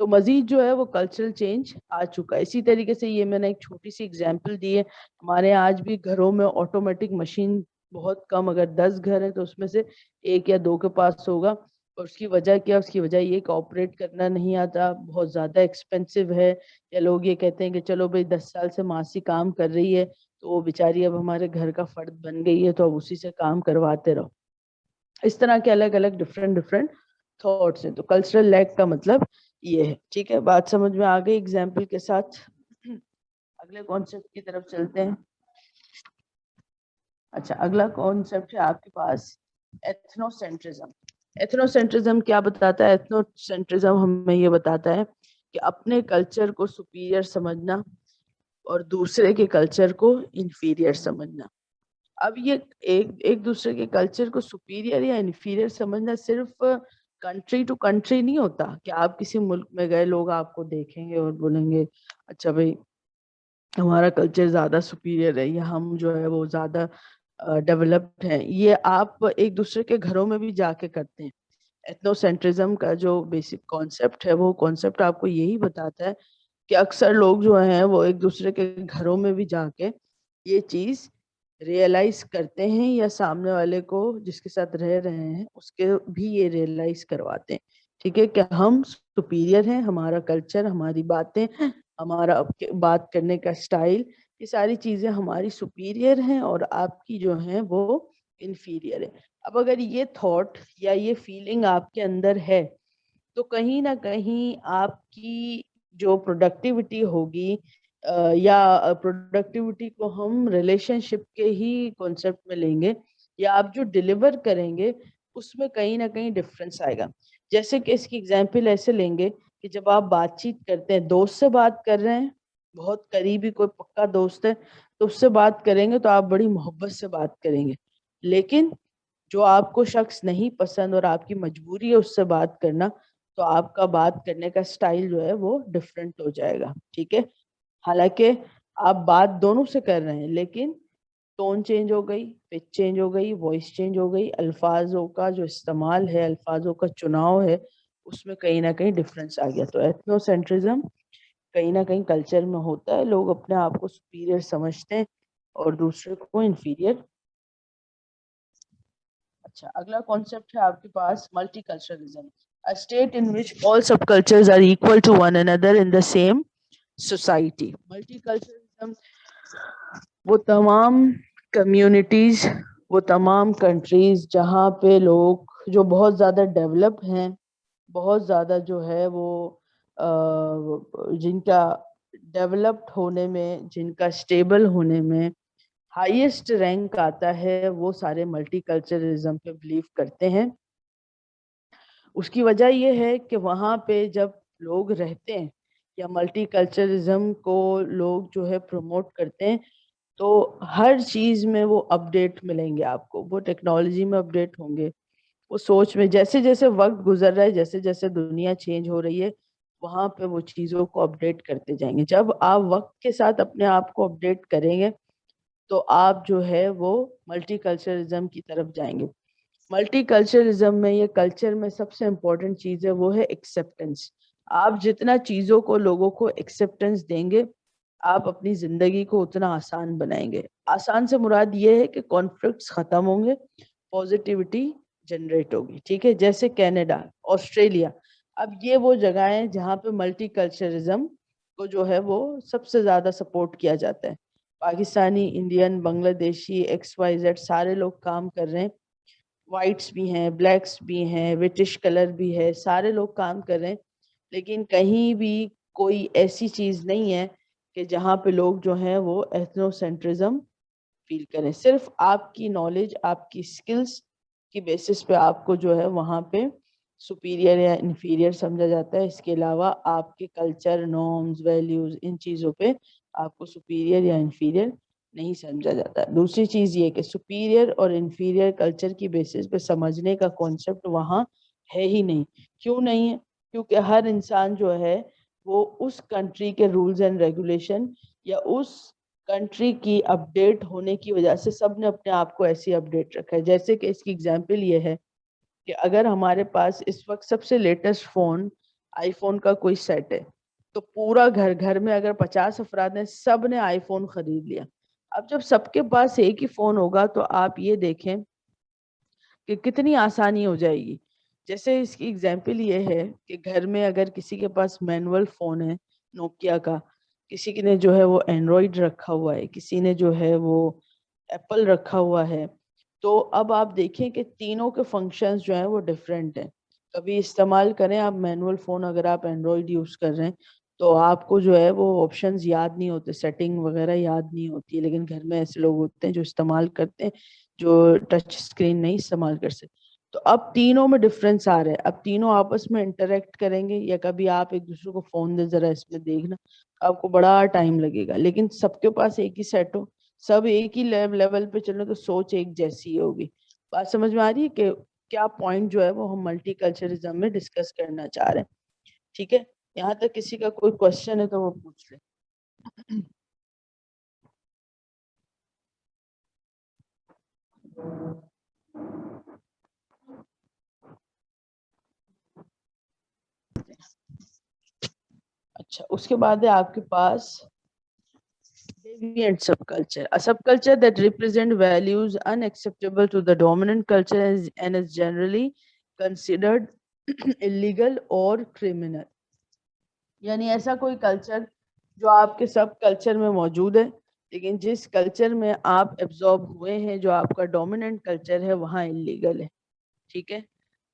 تو مزید جو ہے وہ کلچرل چینج آ چکا ہے. اسی طریقے سے یہ میں نے ایک چھوٹی سی اگزامپل دی ہے. ہمارے آج بھی گھروں میں آٹومیٹک مشین بہت کم, اگر 10 گھر ہیں تو اس میں سے 1 یا 2 کے پاس ہوگا. اور اس کی وجہ کیا؟ اس کی وجہ یہ کہ آپریٹ کرنا نہیں آتا, بہت زیادہ ایکسپینسو ہے, یا لوگ یہ کہتے ہیں کہ چلو بھائی 10 سال سے ماسی کام کر رہی ہے تو وہ بیچاری اب ہمارے گھر کا فرد بن گئی ہے تو اب اسی سے کام کرواتے رہو. اس طرح کے الگ الگ ڈفرینٹ تھاٹس ہیں. تو کلچرل لیگ کا مطلب یہ ہے. ٹھیک ہے, بات سمجھ میں آ گئی ایگزامپل کے ساتھ. اگلے کانسیپٹ کی طرف چلتے ہیں. اچھا, اگلا کانسیپٹ ہے آپ کے پاس ایتھنوسینٹرزم. ایتھنوسینٹرزم کیا بتاتا ہے؟ ایتھنوسینٹرزم ہمیں یہ بتاتا ہے کہ اپنے کلچر کو سپیریئر سمجھنا اور دوسرے کے کلچر کو انفیریئر سمجھنا. اب یہ ایک دوسرے کے کلچر کو سپیریئر یا انفیریئر سمجھنا صرف کنٹری ٹو کنٹری نہیں ہوتا کہ آپ کسی ملک میں گئے, لوگ آپ کو دیکھیں گے اور بولیں گے اچھا بھائی ہمارا کلچر زیادہ سپیریئر ہے یا ہم جو ہے وہ زیادہ ڈیولپڈ ہیں. یہ آپ ایک دوسرے کے گھروں میں بھی جا کے کرتے ہیں. ایتھنوسینٹرزم کا جو بیسک کانسیپٹ ہے وہ کانسیپٹ آپ کو یہی بتاتا ہے کہ اکثر لوگ جو ہیں وہ ایک دوسرے کے گھروں میں بھی جا کے یہ چیز ریئلائز کرتے ہیں, یا سامنے والے کو جس کے ساتھ رہ رہے ہیں اس کے بھی یہ ریئلائز کرواتے ہیں. ٹھیک ہے, کہ ہم سپیریئر ہیں, ہمارا کلچر, ہماری باتیں, ہمارا بات کرنے کا سٹائل, یہ ساری چیزیں ہماری سپیریئر ہیں اور آپ کی جو ہیں وہ انفیریئر ہے. اب اگر یہ تھاٹ یا یہ فیلنگ آپ کے اندر ہے تو کہیں نہ کہیں آپ کی جو پروڈکٹیوٹی ہوگی, یا پروڈکٹیوٹی کو ہم ریلیشن شپ کے ہی کانسیپٹ میں لیں گے, یا آپ جو ڈیلیور کریں گے اس میں کہیں نہ کہیں ڈفرینس آئے گا. جیسے کہ اس کی ایگزامپل ایسے لیں گے کہ جب آپ بات چیت کرتے ہیں, دوست سے بات کر رہے ہیں, بہت قریبی کوئی پکا دوست ہے تو اس سے بات کریں گے تو آپ بڑی محبت سے بات کریں گے. لیکن جو آپ کو شخص نہیں پسند اور آپ کی مجبوری ہے اس سے بات کرنا, تو آپ کا بات کرنے کا سٹائل جو ہے وہ ڈفرینٹ ہو جائے گا. ٹھیک ہے, حالانکہ آپ بات دونوں سے کر رہے ہیں لیکن ٹون چینج ہو گئی, پچ چینج ہو گئی, وائس چینج ہو گئی, الفاظوں کا جو استعمال ہے, الفاظوں کا چناؤ ہے, اس میں کہیں نہ کہیں ڈفرینس آ گیا. تو ایتھنوسینٹرزم کہیں نہ کہیں کلچر میں ہوتا ہے. لوگ اپنے آپ کو سپیریئر سمجھتے ہیں اور دوسرے کو انفیریئر. اچھا, اگلا کانسیپٹ ہے آپ کے پاس multiculturalism. A state in which all subcultures are equal to one another in the same society. Multiculturalism وہ تمام کمیونٹیز, وہ تمام کنٹریز جہاں پہ لوگ جو بہت زیادہ ڈیولپ ہیں, بہت زیادہ جو ہے وہ جن کا ڈیولپڈ ہونے میں, جن کا اسٹیبل ہونے میں ہائیسٹ رینک آتا ہے, وہ سارے ملٹی کلچرلزم پہ بلیو کرتے ہیں. اس کی وجہ یہ ہے کہ وہاں پہ جب لوگ رہتے ہیں یا ملٹی کلچرلزم کو لوگ جو ہے پروموٹ کرتے ہیں تو ہر چیز میں وہ اپڈیٹ ملیں گے آپ کو, وہ ٹیکنالوجی میں اپڈیٹ ہوں گے, وہ سوچ میں, جیسے جیسے وقت گزر رہا ہے, جیسے جیسے دنیا چینج ہو رہی ہے, وہاں پہ وہ چیزوں کو اپڈیٹ کرتے جائیں گے. جب آپ وقت کے ساتھ اپنے آپ کو اپڈیٹ کریں گے تو آپ جو ہے وہ ملٹی کلچرلزم کی طرف جائیں گے. ملٹی کلچرلزم میں یہ کلچر میں سب سے امپورٹنٹ چیز ہے وہ ہے ایکسیپٹنس. آپ جتنا چیزوں کو, لوگوں کو ایکسیپٹنس دیں گے, آپ اپنی زندگی کو اتنا آسان بنائیں گے. آسان سے مراد یہ ہے کہ کانفلکٹس ختم ہوں گے, پازیٹیوٹی جنریٹ ہوگی. ٹھیک ہے, جیسے کینیڈا, آسٹریلیا, اب یہ وہ جگہیں ہیں جہاں پہ ملٹی کلچرلزم کو جو ہے وہ سب سے زیادہ سپورٹ کیا جاتا ہے. پاکستانی, انڈین, بنگلہ دیشی, XYZ سارے لوگ کام کر رہے ہیں, وائٹس بھی ہیں, بلیکس بھی ہیں, برٹش کلر بھی ہے, سارے لوگ کام کر رہے ہیں. لیکن کہیں بھی کوئی ایسی چیز نہیں ہے کہ جہاں پہ لوگ جو ہیں وہ ایتھنوسینٹرزم فیل کریں. صرف آپ کی نالج, آپ کی سکلز کی بیسس پہ آپ کو جو ہے وہاں پہ سپیریئر یا انفیریئر سمجھا جاتا ہے. اس کے علاوہ آپ کے کلچر, نارمز, ویلیوز, ان چیزوں پہ آپ کو سپیریئر یا انفیریئر نہیں سمجھا جاتا. دوسری چیز یہ کہ سپیریئر اور انفیریئر کلچر کی بیسس پہ سمجھنے کا کانسیپٹ وہاں ہے ہی نہیں. کیوں نہیں ہے؟ کیونکہ ہر انسان جو ہے وہ اس کنٹری کے رولز اینڈ ریگولیشن یا اس کنٹری کی اپڈیٹ ہونے کی وجہ سے سب نے اپنے آپ کو ایسی اپڈیٹ رکھا ہے. جیسے کہ اس کی ایگزامپل یہ ہے کہ اگر ہمارے پاس اس وقت سب سے لیٹسٹ فون آئی فون کا کوئی سیٹ ہے تو پورا گھر میں اگر 50 افراد ہیں سب نے آئی فون خرید لیا. اب جب سب کے پاس ایک ہی فون ہوگا تو آپ یہ دیکھیں کہ کتنی آسانی ہو جائے گی. جیسے اس کی اگزامپل یہ ہے کہ گھر میں اگر کسی کے پاس مینول فون ہے نوکیا کا, کسی نے جو ہے وہ اینڈرائڈ رکھا ہوا ہے, کسی نے جو ہے وہ ایپل رکھا ہوا ہے, تو اب آپ دیکھیں کہ تینوں کے فنکشنز جو ہیں وہ ڈیفرنٹ ہیں. کبھی استعمال کریں آپ مینول فون, اگر آپ اینڈرائڈ یوز کر رہے ہیں تو آپ کو جو ہے وہ آپشنز یاد نہیں ہوتے, سیٹنگ وغیرہ یاد نہیں ہوتی ہے, لیکن گھر میں ایسے لوگ ہوتے ہیں جو استعمال کرتے ہیں جو ٹچ اسکرین نہیں استعمال کر سکتے. تو اب تینوں میں ڈفرینس آ رہا ہے, اب تینوں آپس میں انٹریکٹ کریں گے, یا کبھی آپ ایک دوسرے کو فون دے ذرا اس میں دیکھنا, آپ کو بڑا ٹائم لگے گا. لیکن سب کے پاس ایک ہی سیٹ ہو, سب ایک ہی لیول پہ چلو تو سوچ ایک جیسی ہوگی. بات سمجھ میں آ رہی ہے کہ کیا پوائنٹ جو ہے وہ ہم ملٹی کلچرزم میں ڈسکس کرنا چاہ رہے ہیں؟ ٹھیک ہے, یہاں تک کسی کا کوئی کوشچن ہے تو وہ پوچھ لیں. اچھا, اس کے بعد ہے آپ کے پاس deviant subculture, a subculture that represent values unacceptable to the dominant culture and is generally considered illegal or criminal. یعنی ایسا کوئی کلچر جو آپ کے سب کلچر میں موجود ہے, لیکن جس کلچر میں آپ ایبزارب ہوئے ہیں, جو آپ کا ڈومیننٹ کلچر ہے, وہاں انلیگل ہے. ٹھیک ہے,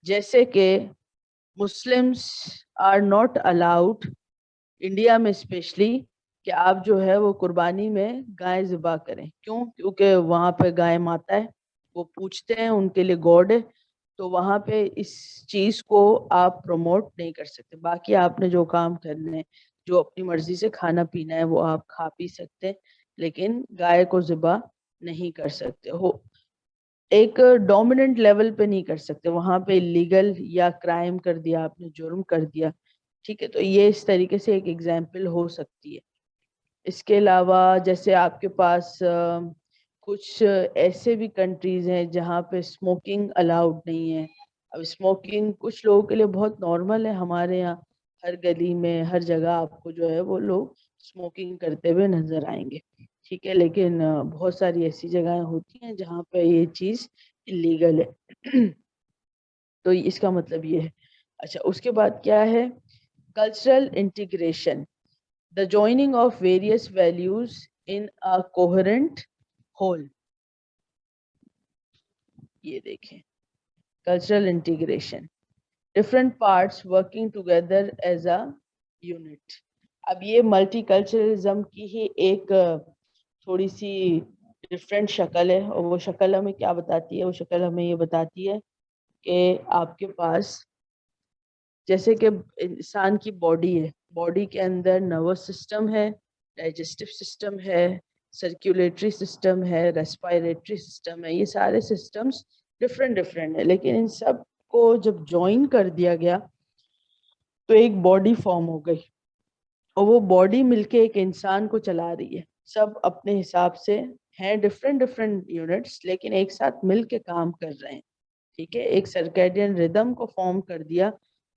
جیسے کہ Muslims are not allowed India میں اسپیشلی کہ آپ جو ہے وہ قربانی میں گائے ذبح کریں. کیوں؟ کیونکہ وہاں پہ گائے ماتا ہے, وہ پوچھتے ہیں, ان کے لیے گاڈ ہے, تو وہاں پہ اس چیز کو آپ پروموٹ نہیں کر سکتے. باقی آپ نے جو کام کرنے, جو اپنی مرضی سے کھانا پینا ہے وہ آپ کھا پی سکتے, لیکن گائے کو ذبح نہیں کر سکتے ہو, ایک ڈومیننٹ لیول پہ نہیں کر سکتے. وہاں پہ لیگل یا کرائم کر دیا آپ نے, جرم کر دیا. ٹھیک ہے, تو یہ اس طریقے سے ایک ایگزامپل ہو سکتی ہے. اس کے علاوہ جیسے آپ کے پاس کچھ ایسے بھی کنٹریز ہیں جہاں پہ اسموکنگ الاؤڈ نہیں ہے. اب اسموکنگ کچھ لوگوں کے لیے بہت نارمل ہے, ہمارے یہاں ہر گلی میں ہر جگہ آپ کو جو ہے وہ لوگ اسموکنگ کرتے ہوئے نظر آئیں گے. ٹھیک ہے, لیکن بہت ساری ایسی جگہیں ہوتی ہیں جہاں پہ یہ چیز انلیگل ہے. تو اس کا مطلب یہ ہے. اچھا, اس کے بعد کیا ہے؟ Cultural integration, the joining of various values in a coherent whole. یہ دیکھیں, cultural integration, different parts working together as a unit. اب یہ ملٹی کلچرزم کی ہی ایک تھوڑی سی ڈفرینٹ شکل ہے, اور وہ شکل ہمیں کیا بتاتی ہے؟ وہ شکل ہمیں یہ بتاتی ہے کہ آپ کے پاس جیسے کہ انسان کی باڈی ہے, باڈی کے اندر نروس سسٹم ہے, ڈائجسٹو سسٹم ہے, سرکولیٹری سسٹم ہے, ریسپائریٹری سسٹم ہے. یہ سارے سسٹمز ڈفرینٹ ہیں, لیکن ان سب کو جب جوائن کر دیا گیا تو ایک باڈی فارم ہو گئی, اور وہ باڈی مل کے ایک انسان کو چلا رہی ہے. سب اپنے حساب سے ہیں ڈفرینٹ یونٹس, لیکن ایک ساتھ مل کے کام کر رہے ہیں. ٹھیک ہے, ایک سرکیڈین ردم کو فارم کر دیا,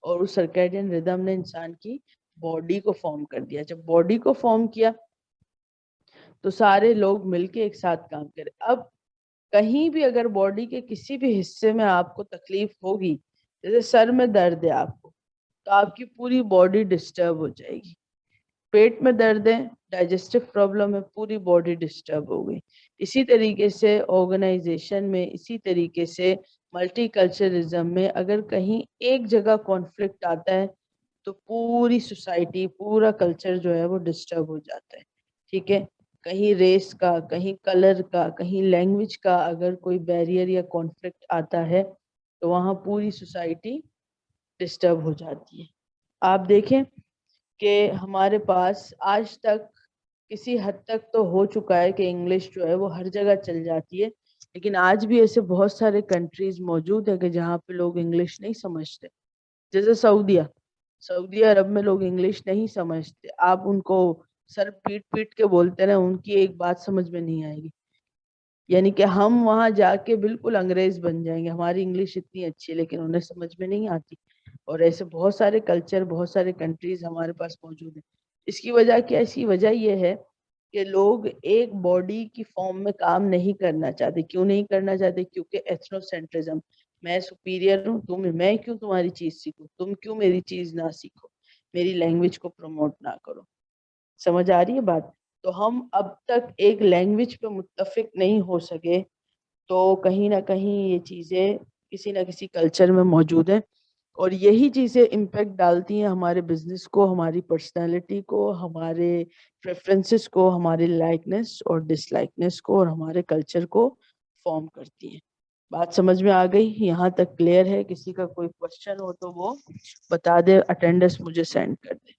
اور اس سرکیڈین ردم نے انسان کی باڈی کو فارم کر دیا. جب باڈی کو فارم کیا تو سارے لوگ مل کے ایک ساتھ کام کرے. اب کہیں بھی اگر باڈی کے کسی بھی حصے میں آپ کو تکلیف ہوگی, جیسے سر میں درد ہے آپ کو, تو آپ کی پوری باڈی ڈسٹرب ہو جائے گی. پیٹ میں درد ہے, ڈائجسٹو پرابلم ہے, پوری باڈی ڈسٹرب ہو گئی. اسی طریقے سے آرگنائزیشن میں, اسی طریقے سے ملٹی کلچرزم میں اگر کہیں ایک جگہ کانفلکٹ آتا ہے تو پوری سوسائٹی, پورا کلچر جو ہے وہ ڈسٹرب ہو جاتا ہے. ٹھیک ہے, کہیں ریس کا, کہیں کلر کا, کہیں لینگویج کا اگر کوئی بیریئر یا کانفلکٹ آتا ہے تو وہاں پوری سوسائٹی ڈسٹرب ہو جاتی ہے. آپ دیکھیں کہ ہمارے پاس آج تک کسی حد تک تو ہو چکا ہے کہ انگلش جو ہے وہ ہر جگہ چل جاتی ہے, لیکن آج بھی ایسے بہت سارے کنٹریز موجود ہیں کہ جہاں پہ لوگ انگلش نہیں سمجھتے. جیسے سعودی عرب میں لوگ انگلش نہیں سمجھتے. آپ ان کو سر پیٹ کے بولتے ہیں, ان کی ایک بات سمجھ میں نہیں آئے گی. یعنی کہ ہم وہاں جا کے بالکل انگریز بن جائیں گے, ہماری انگلش اتنی اچھی ہے لیکن انہیں سمجھ میں نہیں آتی. اور ایسے بہت سارے کلچر، بہت سارے کنٹریز ہمارے پاس موجود ہیں. اس کی وجہ کیا؟ اس کی وجہ یہ ہے کہ لوگ ایک باڈی کی فارم میں کام نہیں کرنا چاہتے. کیوں نہیں کرنا چاہتے؟ کیونکہ ایتھنو سینٹرزم، میں سپیریئر ہوں، میں کیوں تمہاری چیز سیکھوں، تم کیوں میری چیز نہ سیکھو، میری لینگویج کو پروموٹ نہ کرو. سمجھ آ رہی ہے بات؟ تو ہم اب تک ایک لینگویج پہ متفق نہیں ہو سکے، تو کہیں نہ کہیں یہ چیزیں کسی نہ کسی کلچر میں موجود ہیں، اور یہی چیزیں امپیکٹ ڈالتی ہیں ہمارے بزنس کو، ہماری پرسنالٹی کو، ہمارے پریفرنسز کو، ہمارے لائکنس اور ڈس لائکنس کو، اور ہمارے کلچر کو فارم کرتی ہیں. بات سمجھ میں آ گئی؟ یہاں تک کلیئر ہے؟ کسی کا کوئی کوشچن ہو تو وہ بتا دے، اٹینڈنس مجھے سینڈ کر دے.